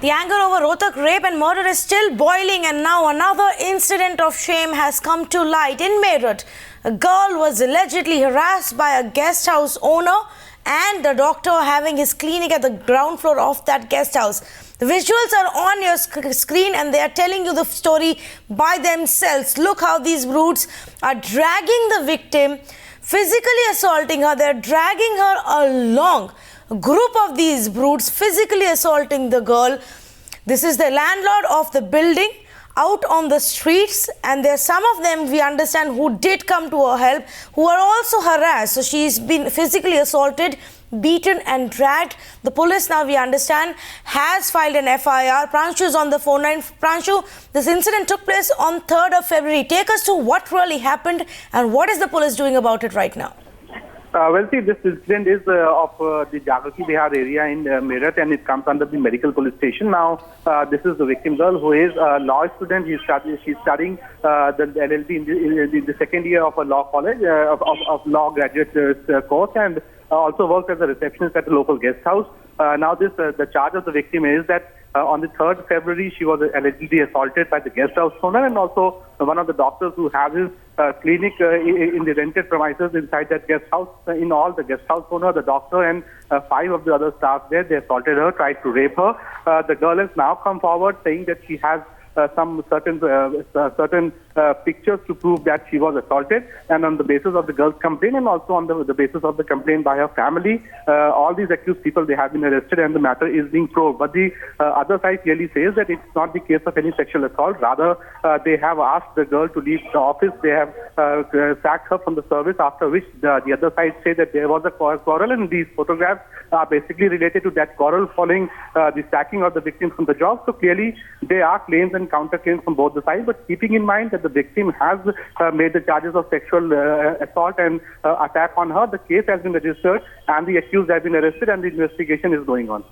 The anger over Rohtak rape and murder is still boiling, and now another incident of shame has come to light in Meerut. A girl was allegedly harassed by a guest house owner and the doctor having his clinic at the ground floor of that guest house. The visuals are on your screen and they are telling you the story by themselves. Look how these brutes are dragging the victim, physically assaulting her. They're dragging her along. A group of these brutes physically assaulting the girl. This is the landlord of the building out on the streets, and there's some of them, we understand, who did come to her help, who are also harassed. So she's been physically assaulted, beaten and dragged. The police now, we understand, has filed an FIR. Pranshu is on the phone line. Pranshu, this incident took place on 3rd of February. Take us to what really happened and what is the police doing about it right now? Well, see, this incident is of the Jagrati Vihar area in Meerut, and it comes under the medical police station. Now, this is the victim girl who is a law student. She's studying the LLB in the second year of a law college, of law graduate course, and also works as a receptionist at a local guest house. Now, the charge of the victim is that on the 3rd February, she was allegedly assaulted by the guest house owner and also one of the doctors who has his clinic in the rented premises inside that guest house. In all, the guest house owner, the doctor, and 5 of the other staff there, they assaulted her, tried to rape her. The girl has now come forward saying that she has some certain pictures to prove that she was assaulted, and on the basis of the girl's complaint and also on the basis of the complaint by her family, all these accused people, they have been arrested and the matter is being probed. But the other side clearly says that it's not the case of any sexual assault. Rather, they have asked the girl to leave the office. They have sacked her from the service, after which the other side say that there was a quarrel, and these photographs are basically related to that quarrel following the sacking of the victim from the job. So clearly, there are claims and counterclaims from both the sides, but keeping in mind that the victim has made the charges of sexual assault and attack on her, the case has been registered and the accused has been arrested and the investigation is going on.